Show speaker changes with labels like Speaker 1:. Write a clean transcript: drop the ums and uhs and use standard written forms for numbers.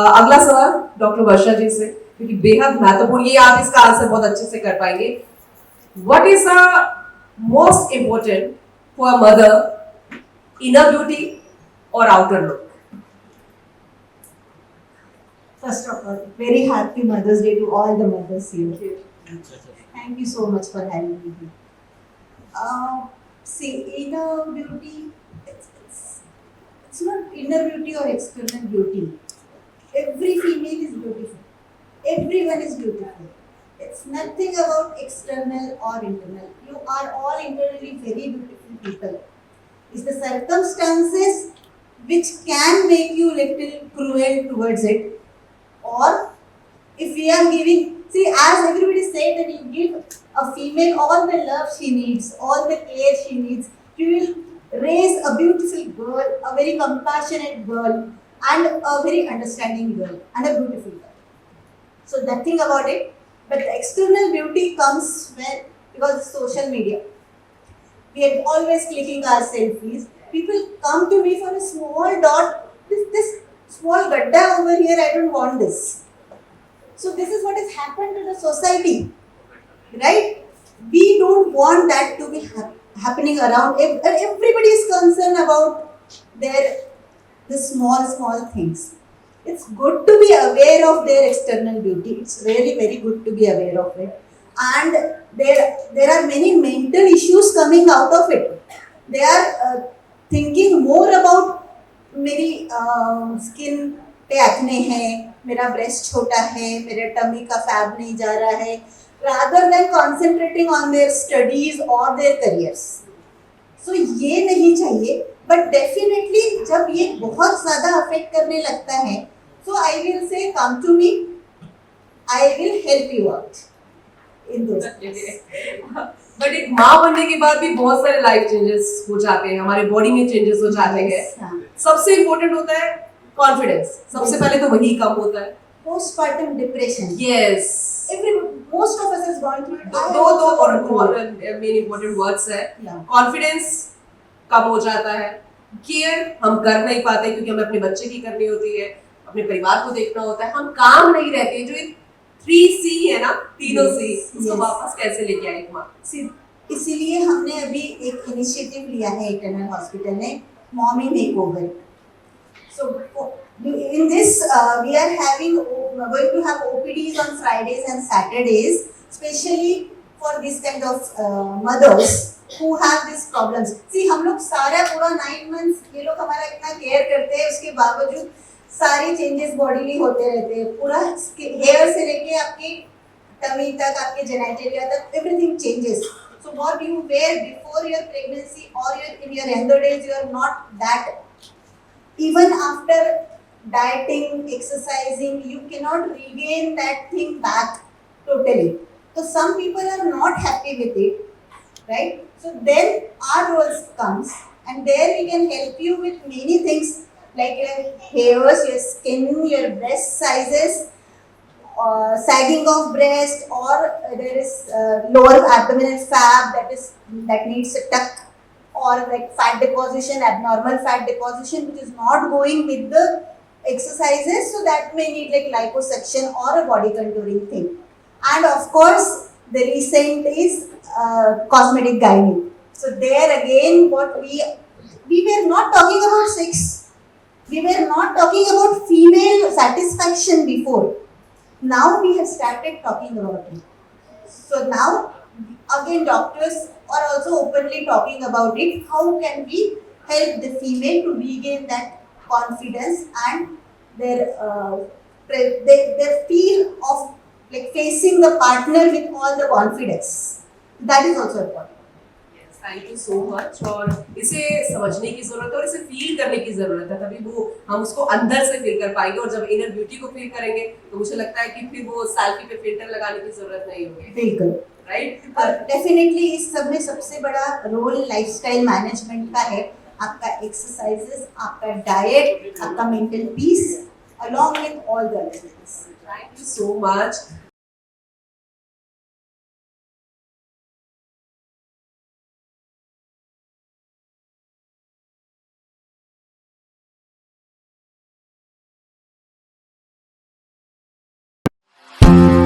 Speaker 1: अगला सवाल डॉक्टर वर्षा जी से, क्योंकि बेहद महत्वपूर्ण, ये आप इसका आंसर बहुत अच्छे से कर पाएंगे. What is the most important for a mother, inner beauty or outer look?
Speaker 2: First of all, very happy Mother's Day to all the mothers here. Thank you so much for having me here. See, inner beauty, it's not inner beauty or external beauty. Every female is beautiful. Everyone is beautiful. It's nothing about external or internal. You are all internally very beautiful people. It's the circumstances which can make you little cruel towards it, or if we are giving, see, as everybody say that you give a female all the love she needs, all the care she needs, you will raise a beautiful girl, a very compassionate girl, and a very understanding girl, and a beautiful girl. So nothing about it. But the external beauty comes when, because of social media, we are always clicking our selfies. People come to me for a small dot. This small gadda over here, I don't want this. So this is what has happened to the society, right? We don't want that to be happening around. Everybody is concerned about the small things. It's good to be aware of their external beauty. It's really very good to be aware of it. And there are many mental issues coming out of it. They are thinking more about मेरी skin पे acne है, मेरा breast छोटा है, मेरे tummy का fab नहीं जा रहा है, rather than concentrating on their studies or their careers. So ये नहीं चाहिए, but definitely जब ये बहुत ज़्यादा अफेक्ट करने लगता है, so I will say come to me, I will help you out in those cases.
Speaker 1: But एक माँ बनने के बाद भी बहुत सारे लाइफ चेंजेस हो जाते हैं, हमारे बॉडी में चेंजेस हो जाते हैं. सबसे इम्पोर्टेंट होता है कॉन्फिडेंस. सबसे पहले तो वही कम होता है.
Speaker 2: Postpartum depression.
Speaker 1: Yes.
Speaker 2: Most of us has gone through it.
Speaker 1: दो और मेन इम्पोर्टेंट वर्ड्स है. कॉन्फिडेंस कम हो जाता है. केयर हम कर नहीं पाते क्योंकि हमें अपने बच्चे की करनी होती है, अपने परिवार को देखना होता है. हम काम नहीं रहते. जो 3C है ना, तीनों C, उसको वापस कैसे लेके आए माँ.
Speaker 2: इसीलिए हमने अभी एक इनिशिएटिव लिया है इटर्नल हॉस्पिटल ने, mommy makeover. So in this we are going to have OPDs on Fridays and Saturdays, especially for this kind of mothers who have these problems. See, हम लोग सारा पूरा 9 months ये लोग हमारा इतना केयर करते हैं, उसके बावजूद सारी चेंजेस बॉडी में होते रहते हैं. पूरा हेयर से लेके आपकी टमी तक, आपके जेनेटेरिया तक, everything changes. So what you wear before your pregnancy or in your younger days, you are not that. Even after dieting, exercising, you cannot regain that thing back totally. So some people are not happy with it, right? So then our roles comes, and there we can help you with many things like your hairs, your skin, your breast sizes, sagging of breast, or there is lower abdominal fat that needs a tuck, or like fat deposition, abnormal fat deposition which is not going with the exercises, so that may need like liposuction or a body contouring thing. And of course the recent is cosmetic gynae. So there again, what we were not talking about sex, we were not talking about female satisfaction before. Now we have started talking about it. So now again doctors are also openly talking about it. How can we help the female to regain that confidence and their fear of like facing the partner with all the confidence. That is also important.
Speaker 1: Thank you so much. और इसे समझने की जरूरत है और इसे feel करने की जरूरत है, तभी वो हम उसको अंदर से फील कर पाएंगे. और जब इनर ब्यूटी को फील करेंगे तो मुझे लगता है कि फिर वो सेल्फी पे फिल्टर लगाने की जरूरत नहीं होगी.
Speaker 2: बिल्कुल
Speaker 1: राइट.
Speaker 2: और डेफिनेटली इस सब में सबसे बड़ा रोल लाइफस्टाइल मैनेजमेंट का है. आपका एक्सरसाइजेस, आपका डाइट, आपका mental peace, along with all the other things.
Speaker 1: Thank you so much.
Speaker 2: Thank you.